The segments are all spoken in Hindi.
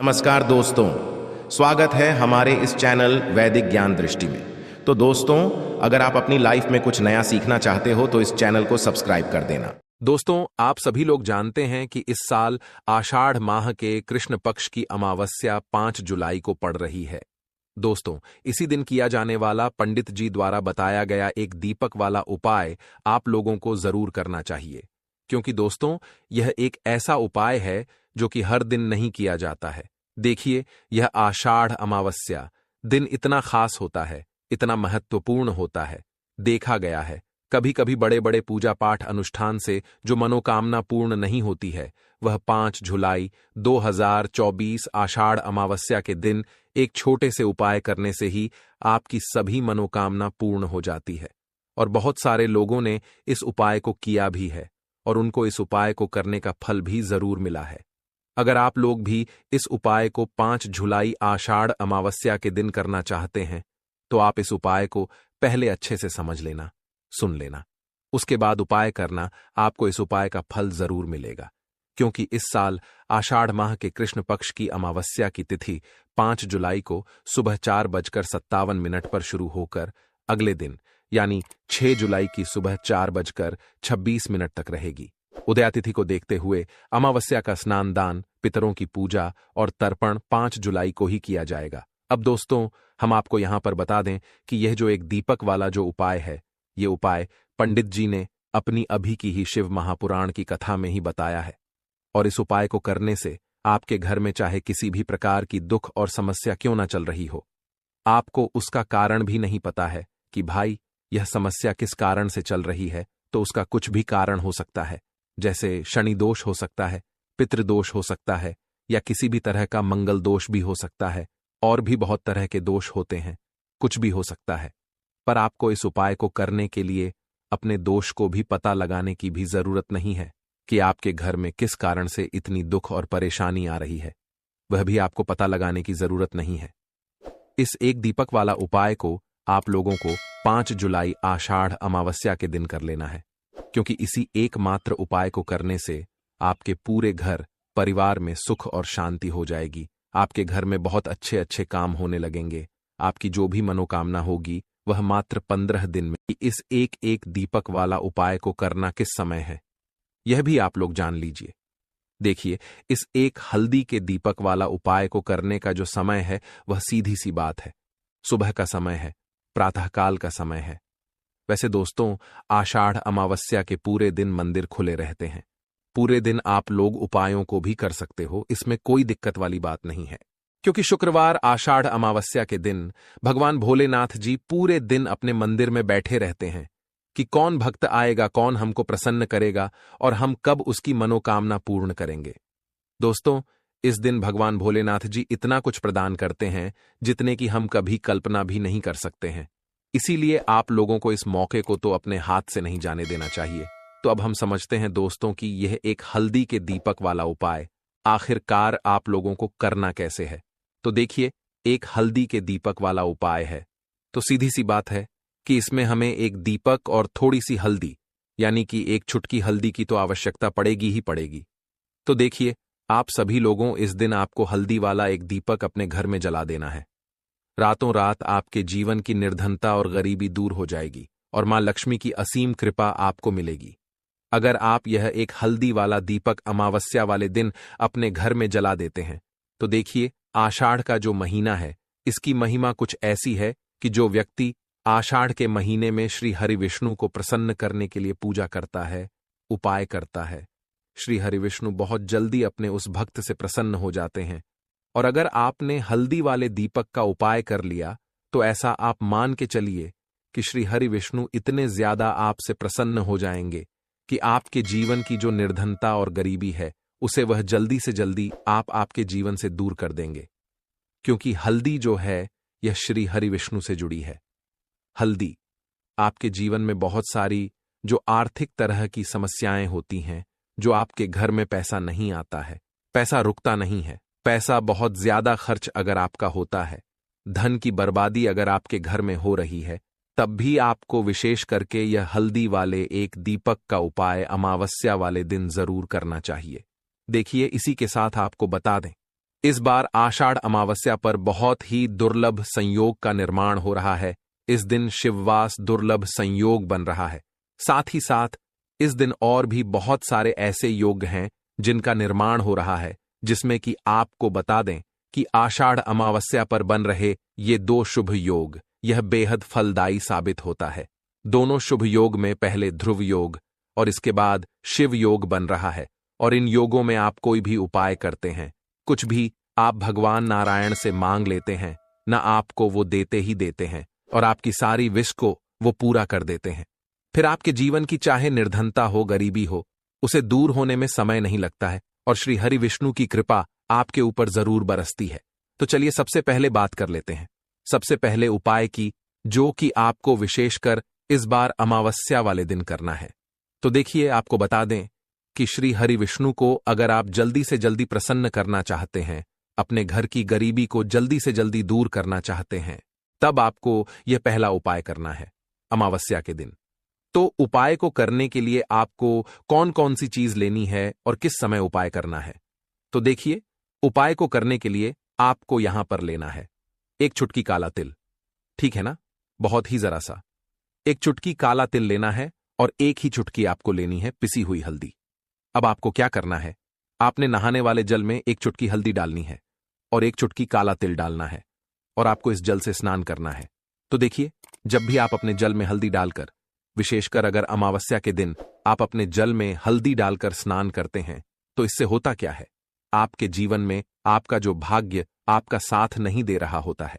नमस्कार दोस्तों, स्वागत है हमारे इस चैनल वैदिक ज्ञान दृष्टि में। तो दोस्तों, अगर आप अपनी लाइफ में कुछ नया सीखना चाहते हो तो इस चैनल को सब्सक्राइब कर देना। दोस्तों, आप सभी लोग जानते हैं कि इस साल आषाढ़ माह के कृष्ण पक्ष की अमावस्या 5 जुलाई को पड़ रही है। दोस्तों, इसी दिन किया जाने वाला पंडित जी द्वारा बताया गया एक दीपक वाला उपाय आप लोगों को जरूर करना चाहिए, क्योंकि दोस्तों यह एक ऐसा उपाय है जो कि हर दिन नहीं किया जाता है। देखिए, यह आषाढ़ अमावस्या दिन इतना खास होता है, इतना महत्वपूर्ण होता है। देखा गया है कभी कभी बड़े बड़े पूजा पाठ अनुष्ठान से जो मनोकामना पूर्ण नहीं होती है, वह 5 जुलाई 2024 आषाढ़ अमावस्या के दिन एक छोटे से उपाय करने से ही आपकी सभी मनोकामना पूर्ण हो जाती है। और बहुत सारे लोगों ने इस उपाय को किया भी है और उनको इस उपाय को करने का फल भी जरूर मिला है। अगर आप लोग भी इस उपाय को 5 जुलाई आषाढ़ अमावस्या के दिन करना चाहते हैं, तो आप इस उपाय को पहले अच्छे से समझ लेना, सुन लेना। उसके बाद उपाय करना, आपको इस उपाय का फल जरूर मिलेगा। क्योंकि इस साल आषाढ़ माह के कृष्ण पक्ष की अमावस्या की तिथि 5 जुलाई को सुबह 4:57 पर शुरू होकर अगले दिन यानी 6 जुलाई की सुबह 4:26 तक रहेगी। उदयातिथि को देखते हुए अमावस्या का स्नान दान, पितरों की पूजा और तर्पण 5 जुलाई को ही किया जाएगा। अब दोस्तों, हम आपको यहां पर बता दें कि यह जो एक दीपक वाला जो उपाय है, ये उपाय पंडित जी ने अपनी अभी की ही शिव महापुराण की कथा में ही बताया है। और इस उपाय को करने से आपके घर में चाहे किसी भी प्रकार की दुख और समस्या क्यों ना चल रही हो, आपको उसका कारण भी नहीं पता है कि भाई यह समस्या किस कारण से चल रही है, तो उसका कुछ भी कारण हो सकता है। जैसे शनि दोष हो सकता है, पितृदोष हो सकता है, या किसी भी तरह का मंगल दोष भी हो सकता है, और भी बहुत तरह के दोष होते हैं, कुछ भी हो सकता है। पर आपको इस उपाय को करने के लिए अपने दोष को भी पता लगाने की भी जरूरत नहीं है कि आपके घर में किस कारण से इतनी दुख और परेशानी आ रही है, वह भी आपको पता लगाने की जरूरत नहीं है। इस एक दीपक वाला उपाय को आप लोगों को 5 जुलाई आषाढ़ अमावस्या के दिन कर लेना है, क्योंकि इसी एकमात्र उपाय को करने से आपके पूरे घर परिवार में सुख और शांति हो जाएगी। आपके घर में बहुत अच्छे अच्छे काम होने लगेंगे। आपकी जो भी मनोकामना होगी वह मात्र 15 दिन में। इस एक एक दीपक वाला उपाय को करना किस समय है, यह भी आप लोग जान लीजिए। देखिए, इस एक हल्दी के दीपक वाला उपाय को करने का जो समय है वह सीधी सी बात है, सुबह का समय है, प्रातःकाल का समय है। वैसे दोस्तों, आषाढ़ अमावस्या के पूरे दिन मंदिर खुले रहते हैं। पूरे दिन आप लोग उपायों को भी कर सकते हो, इसमें कोई दिक्कत वाली बात नहीं है। क्योंकि शुक्रवार आषाढ़ अमावस्या के दिन भगवान भोलेनाथ जी पूरे दिन अपने मंदिर में बैठे रहते हैं कि कौन भक्त आएगा, कौन हमको प्रसन्न करेगा और हम कब उसकी मनोकामना पूर्ण करेंगे। दोस्तों, इस दिन भगवान भोलेनाथ जी इतना कुछ प्रदान करते हैं जितने की हम कभी कल्पना भी नहीं कर सकते हैं। इसीलिए आप लोगों को इस मौके को तो अपने हाथ से नहीं जाने देना चाहिए। तो अब हम समझते हैं दोस्तों कि यह एक हल्दी के दीपक वाला उपाय आखिरकार आप लोगों को करना कैसे है। तो देखिए, एक हल्दी के दीपक वाला उपाय है, तो सीधी सी बात है कि इसमें हमें एक दीपक और थोड़ी सी हल्दी यानी कि एक चुटकी हल्दी की तो आवश्यकता पड़ेगी ही पड़ेगी। तो देखिए, आप सभी लोगों इस दिन आपको हल्दी वाला एक दीपक अपने घर में जला देना है। रातों रात आपके जीवन की निर्धनता और गरीबी दूर हो जाएगी और मां लक्ष्मी की असीम कृपा आपको मिलेगी। अगर आप यह एक हल्दी वाला दीपक अमावस्या वाले दिन अपने घर में जला देते हैं, तो देखिए, आषाढ़ का जो महीना है इसकी महिमा कुछ ऐसी है कि जो व्यक्ति आषाढ़ के महीने में श्री हरि विष्णु को प्रसन्न करने के लिए पूजा करता है, उपाय करता है, श्री हरि विष्णु बहुत जल्दी अपने उस भक्त से प्रसन्न हो जाते हैं। और अगर आपने हल्दी वाले दीपक का उपाय कर लिया, तो ऐसा आप मान के चलिए कि श्री हरि विष्णु इतने ज्यादा आपसे प्रसन्न हो जाएंगे कि आपके जीवन की जो निर्धनता और गरीबी है उसे वह जल्दी से जल्दी आपके जीवन से दूर कर देंगे। क्योंकि हल्दी जो है यह श्री हरि विष्णु से जुड़ी है। हल्दी आपके जीवन में बहुत सारी जो आर्थिक तरह की समस्याएं होती हैं, जो आपके घर में पैसा नहीं आता है, पैसा रुकता नहीं है, पैसा बहुत ज्यादा खर्च अगर आपका होता है, धन की बर्बादी अगर आपके घर में हो रही है, तब भी आपको विशेष करके यह हल्दी वाले एक दीपक का उपाय अमावस्या वाले दिन जरूर करना चाहिए। देखिए, इसी के साथ आपको बता दें इस बार आषाढ़ अमावस्या पर बहुत ही दुर्लभ संयोग का निर्माण हो रहा है। इस दिन शिववास दुर्लभ संयोग बन रहा है। साथ ही साथ इस दिन और भी बहुत सारे ऐसे योग हैं जिनका निर्माण हो रहा है, जिसमें कि आपको बता दें कि आषाढ़ अमावस्या पर बन रहे ये 2 शुभ योग यह बेहद फलदायी साबित होता है। दोनों शुभ योग में पहले ध्रुव योग और इसके बाद शिव योग बन रहा है। और इन योगों में आप कोई भी उपाय करते हैं, कुछ भी आप भगवान नारायण से मांग लेते हैं, न आपको वो देते ही देते हैं और आपकी सारी विश को वो पूरा कर देते हैं। फिर आपके जीवन की चाहे निर्धनता हो, गरीबी हो, उसे दूर होने में समय नहीं लगता है और श्री हरि विष्णु की कृपा आपके ऊपर जरूर बरसती है। तो चलिए सबसे पहले बात कर लेते हैं सबसे पहले उपाय की, जो कि आपको विशेषकर इस बार अमावस्या वाले दिन करना है। तो देखिए, आपको बता दें कि श्री हरि विष्णु को अगर आप जल्दी से जल्दी प्रसन्न करना चाहते हैं, अपने घर की गरीबी को जल्दी से जल्दी दूर करना चाहते हैं, तब आपको यह पहला उपाय करना है अमावस्या के दिन। तो उपाय को करने के लिए आपको कौन कौन सी चीज लेनी है और किस समय उपाय करना है। तो देखिए, उपाय को करने के लिए आपको यहां पर लेना है 1 चुटकी काला तिल, ठीक है ना, बहुत ही जरा सा 1 चुटकी काला तिल लेना है और 1 ही चुटकी आपको लेनी है पिसी हुई हल्दी। अब आपको क्या करना है, आपने नहाने वाले जल में 1 चुटकी हल्दी डालनी है और 1 चुटकी काला तिल डालना है और आपको इस जल से स्नान करना है। तो देखिए, जब भी आप अपने जल में हल्दी डालकर, विशेषकर अगर अमावस्या के दिन आप अपने जल में हल्दी डालकर स्नान करते हैं, तो इससे होता क्या है, आपके जीवन में आपका जो भाग्य आपका साथ नहीं दे रहा होता है,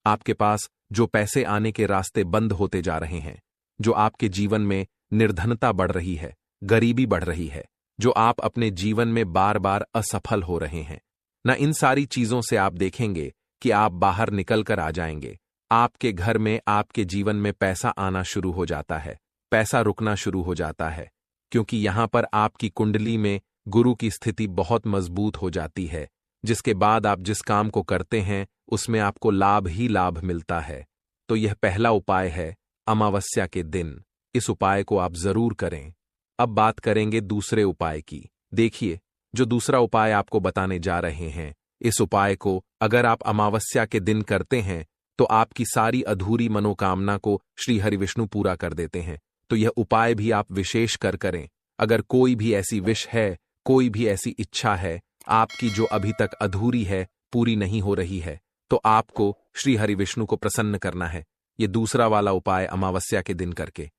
आपके पास जो पैसे आने के रास्ते बंद होते जा रहे हैं, जो आपके जीवन में निर्धनता बढ़ रही है, गरीबी बढ़ रही है, जो आप अपने जीवन में बार बार असफल हो रहे हैं ना, इन सारी चीजों से आप देखेंगे कि आप बाहर निकल कर आ जाएंगे। आपके घर में, आपके जीवन में पैसा आना शुरू हो जाता है, पैसा रुकना शुरू हो जाता है, क्योंकि यहां पर आपकी कुंडली में गुरु की स्थिति बहुत मजबूत हो जाती है, जिसके बाद आप जिस काम को करते हैं उसमें आपको लाभ ही लाभ मिलता है। तो यह पहला उपाय है अमावस्या के दिन, इस उपाय को आप जरूर करें। अब बात करेंगे दूसरे उपाय की। देखिए, जो दूसरा उपाय आपको बताने जा रहे हैं, इस उपाय को अगर आप अमावस्या के दिन करते हैं तो आपकी सारी अधूरी मनोकामना को श्री हरि विष्णु पूरा कर देते हैं। तो यह उपाय भी आप विशेष कर करें। अगर कोई भी ऐसी विश है, कोई भी ऐसी इच्छा है आपकी जो अभी तक अधूरी है, पूरी नहीं हो रही है, तो आपको श्री हरि विष्णु को प्रसन्न करना है, ये दूसरा वाला उपाय अमावस्या के दिन करके।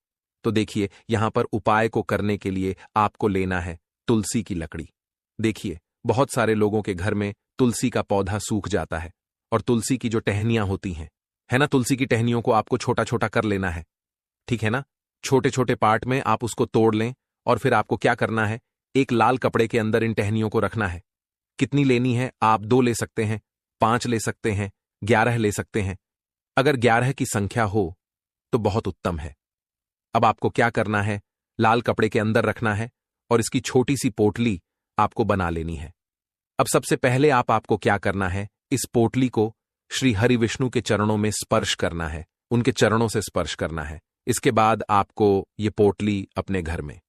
तो देखिए, यहां पर उपाय को करने के लिए आपको लेना है तुलसी की लकड़ी। देखिए, बहुत सारे लोगों के घर में तुलसी का पौधा सूख जाता है और तुलसी की जो टहनियां होती हैं, है ना, तुलसी की टहनियों को आपको छोटा छोटा कर लेना है, ठीक है ना, छोटे छोटे पार्ट में आप उसको तोड़ लें और फिर आपको क्या करना है, एक लाल कपड़े के अंदर इन टहनियों को रखना है। कितनी लेनी है, आप 2 ले सकते हैं, 5 ले सकते हैं, 11 ले सकते हैं। अगर 11 की संख्या हो तो बहुत उत्तम है। अब आपको क्या करना है, लाल कपड़े के अंदर रखना है और इसकी छोटी सी पोटली आपको बना लेनी है। अब सबसे पहले आपको क्या करना है, इस पोटली को श्री हरि विष्णु के चरणों में स्पर्श करना है, उनके चरणों से स्पर्श करना है। इसके बाद आपको ये पोटली अपने घर में,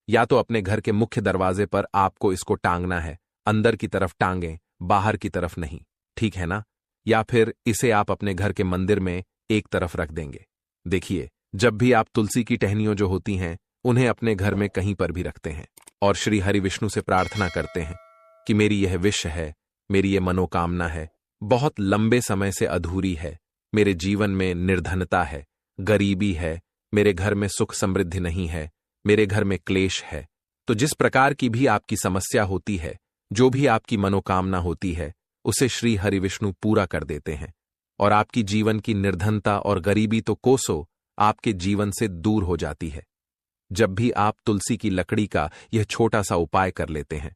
या तो अपने घर के मुख्य दरवाजे पर आपको इसको टांगना है, अंदर की तरफ टांगें, बाहर की तरफ नहीं, ठीक है ना, या फिर इसे आप अपने घर के मंदिर में एक तरफ रख देंगे। देखिए, जब भी आप तुलसी की टहनियों जो होती हैं उन्हें अपने घर में कहीं पर भी रखते हैं और श्री हरि विष्णु से प्रार्थना करते हैं कि मेरी यह विश है, मेरी यह मनोकामना है, बहुत लंबे समय से अधूरी है, मेरे जीवन में निर्धनता है, गरीबी है, मेरे घर में सुख समृद्धि नहीं है, मेरे घर में क्लेश है। तो जिस प्रकार की भी आपकी समस्या होती है, जो भी आपकी मनोकामना होती है, उसे श्री हरि विष्णु पूरा कर देते हैं और आपकी जीवन की निर्धनता और गरीबी तो कोसों आपके जीवन से दूर हो जाती है, जब भी आप तुलसी की लकड़ी का यह छोटा सा उपाय कर लेते हैं।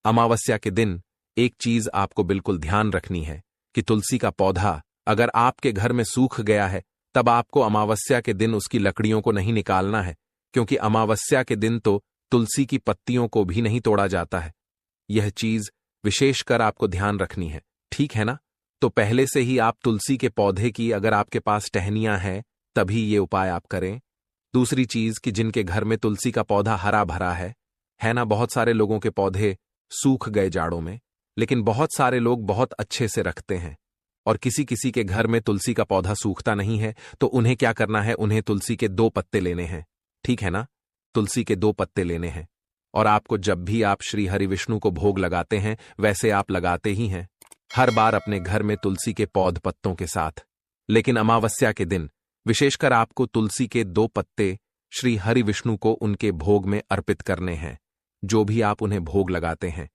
अमावस्या के दिन एक चीज आपको बिल्कुल ध्यान रखनी है कि तुलसी का पौधा अगर आपके घर में सूख गया है, तब आपको अमावस्या के दिन उसकी लकड़ियों को नहीं निकालना है, क्योंकि अमावस्या के दिन तो तुलसी की पत्तियों को भी नहीं तोड़ा जाता है। यह चीज विशेषकर आपको ध्यान रखनी है, ठीक है ना। तो पहले से ही आप तुलसी के पौधे की अगर आपके पास टहनियां हैं तभी ये उपाय आप करें। दूसरी चीज कि जिनके घर में तुलसी का पौधा हरा भरा है ना, बहुत सारे लोगों के पौधे सूख गए जाड़ों में, लेकिन बहुत सारे लोग बहुत अच्छे से रखते हैं। और किसी किसी के घर में तुलसी का पौधा सूखता नहीं है, तो उन्हें क्या करना है, उन्हें तुलसी के 2 पत्ते लेने हैं। ठीक है ना? तुलसी के 2 पत्ते लेने हैं। और आपको जब भी आप श्री हरि विष्णु को भोग लगाते हैं, वैसे आप लगाते ही हैं हर बार अपने घर में तुलसी के पौध पत्तों के साथ। लेकिन अमावस्या के दिन विशेषकर आपको तुलसी के 2 पत्ते श्री हरि विष्णु को उनके भोग में अर्पित करने हैं। जो भी आप उन्हें भोग लगाते हैं,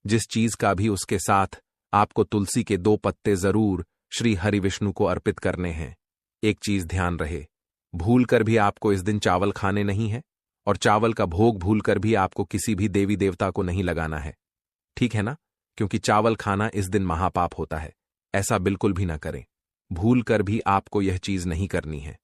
जिस चीज का भी उसके साथ, आपको तुलसी के 2 पत्ते जरूर श्री हरि विष्णु को अर्पित करने हैं। एक चीज ध्यान रहे, भूल कर भी आपको इस दिन चावल खाने नहीं है, और चावल का भोग भूल कर भी आपको किसी भी देवी देवता को नहीं लगाना है। ठीक है ना? क्योंकि चावल खाना इस दिन महापाप होता है। ऐसा बिल्कुल भी ना करें। भूल कर भी आपको यह चीज नहीं करनी है।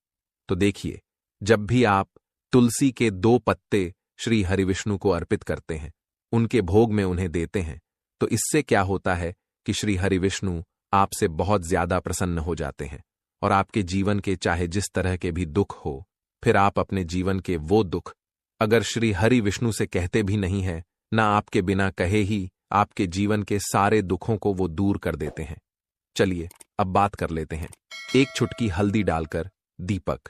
तो देखिए, जब भी आप तुलसी के 2 पत्ते श्री हरि विष्णु को अर्पित करते हैं, उनके भोग में उन्हें देते हैं, तो इससे क्या होता है कि श्री हरि विष्णु आपसे बहुत ज्यादा प्रसन्न हो जाते हैं। और आपके जीवन के चाहे जिस तरह के भी दुख हो, फिर आप अपने जीवन के वो दुख अगर श्री हरि विष्णु से कहते भी नहीं है, ना आपके बिना कहे ही आपके जीवन के सारे दुखों को वो दूर कर देते हैं। चलिए अब बात कर लेते हैं। एक चुटकी हल्दी डालकर दीपक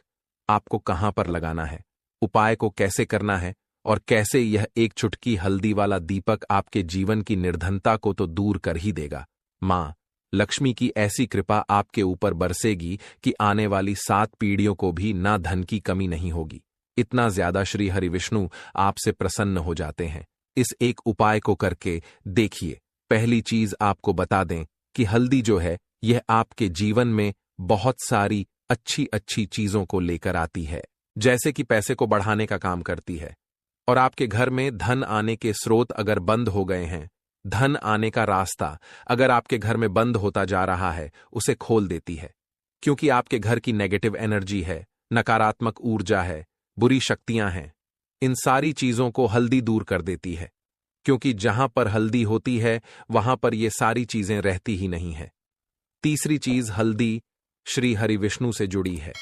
आपको कहां पर लगाना है, उपाय को कैसे करना है, और कैसे यह एक चुटकी हल्दी वाला दीपक आपके जीवन की निर्धनता को तो दूर कर ही देगा। मां लक्ष्मी की ऐसी कृपा आपके ऊपर बरसेगी कि आने वाली 7 पीढ़ियों को भी ना धन की कमी नहीं होगी। इतना ज्यादा श्री हरि विष्णु आपसे प्रसन्न हो जाते हैं। इस एक उपाय को करके देखिए। पहली चीज आपको बता दें कि हल्दी जो है, यह आपके जीवन में बहुत सारी अच्छी अच्छी चीजों को लेकर आती है, जैसे कि पैसे को बढ़ाने का काम करती है। और आपके घर में धन आने के स्रोत अगर बंद हो गए हैं, धन आने का रास्ता अगर आपके घर में बंद होता जा रहा है, उसे खोल देती है। क्योंकि आपके घर की नेगेटिव एनर्जी है, नकारात्मक ऊर्जा है, बुरी शक्तियां हैं, इन सारी चीजों को हल्दी दूर कर देती है। क्योंकि जहां पर हल्दी होती है, वहां पर ये सारी चीजें रहती ही नहीं है। तीसरी चीज, हल्दी श्री हरि विष्णु से जुड़ी है,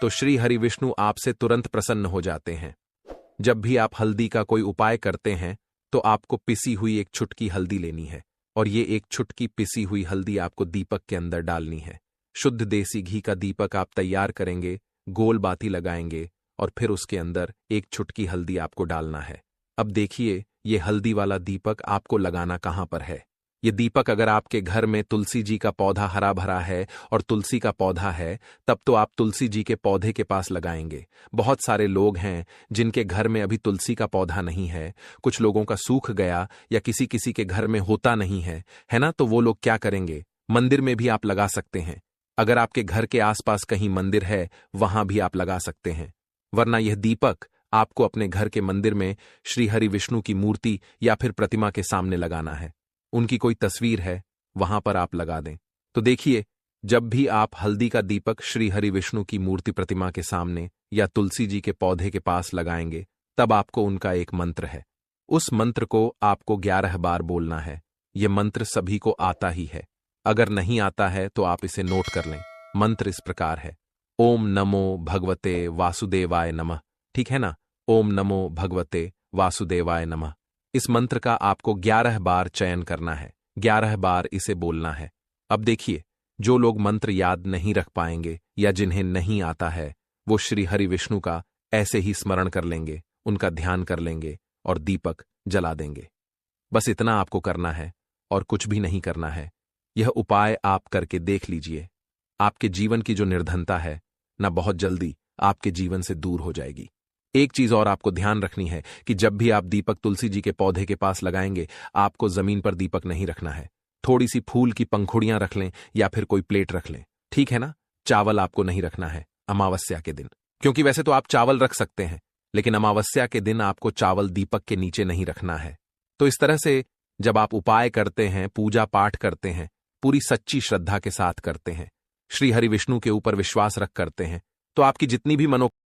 तो श्री हरि विष्णु आपसे तुरंत प्रसन्न हो जाते हैं। जब भी आप हल्दी का कोई उपाय करते हैं, तो आपको पिसी हुई एक चुटकी हल्दी लेनी है, और ये एक चुटकी पिसी हुई हल्दी आपको दीपक के अंदर डालनी है। शुद्ध देसी घी का दीपक आप तैयार करेंगे, गोल बाती लगाएंगे, और फिर उसके अंदर एक चुटकी हल्दी आपको डालना है। अब देखिए, ये हल्दी वाला दीपक आपको लगाना कहां पर है। ये दीपक अगर आपके घर में तुलसी जी का पौधा हरा भरा है और तुलसी का पौधा है, तब तो आप तुलसी जी के पौधे के पास लगाएंगे। बहुत सारे लोग हैं जिनके घर में अभी तुलसी का पौधा नहीं है, कुछ लोगों का सूख गया या किसी किसी के घर में होता नहीं है ना? तो वो लोग क्या करेंगे, मंदिर में भी आप लगा सकते हैं। अगर आपके घर के आसपास कहीं मंदिर है, वहां भी आप लगा सकते हैं। वरना यह दीपक आपको अपने घर के मंदिर में श्री हरि विष्णु की मूर्ति या फिर प्रतिमा के सामने लगाना है। उनकी कोई तस्वीर है, वहां पर आप लगा दें। तो देखिए, जब भी आप हल्दी का दीपक श्री हरि विष्णु की मूर्ति प्रतिमा के सामने या तुलसी जी के पौधे के पास लगाएंगे, तब आपको उनका एक मंत्र है, उस मंत्र को आपको 11 बार बोलना है। यह मंत्र सभी को आता ही है, अगर नहीं आता है तो आप इसे नोट कर लें। मंत्र इस प्रकार है, ओम नमो भगवते वासुदेवाय नमः। ठीक है ना? ओम नमो भगवते वासुदेवाय नमः। इस मंत्र का आपको 11 बार चयन करना है, 11 बार इसे बोलना है। अब देखिए, जो लोग मंत्र याद नहीं रख पाएंगे या जिन्हें नहीं आता है, वो श्री हरि विष्णु का ऐसे ही स्मरण कर लेंगे, उनका ध्यान कर लेंगे और दीपक जला देंगे। बस इतना आपको करना है और कुछ भी नहीं करना है। यह उपाय आप करके देख लीजिए। आपके जीवन की जो निर्धनता है ना, बहुत जल्दी आपके जीवन से दूर हो जाएगी। एक चीज और आपको ध्यान रखनी है कि जब भी आप दीपक तुलसी जी के पौधे के पास लगाएंगे, आपको जमीन पर दीपक नहीं रखना है। थोड़ी सी फूल की पंखुड़ियां रख लें या फिर कोई प्लेट रख लें। ठीक है ना? चावल आपको नहीं रखना है अमावस्या के दिन, क्योंकि वैसे तो आप चावल रख सकते हैं, लेकिन अमावस्या के दिन आपको चावल दीपक के नीचे नहीं रखना है। तो इस तरह से जब आप उपाय करते हैं, पूजा पाठ करते हैं, पूरी सच्ची श्रद्धा के साथ करते हैं, श्री हरि विष्णु के ऊपर विश्वास रख करते हैं, तो आपकी जितनी भी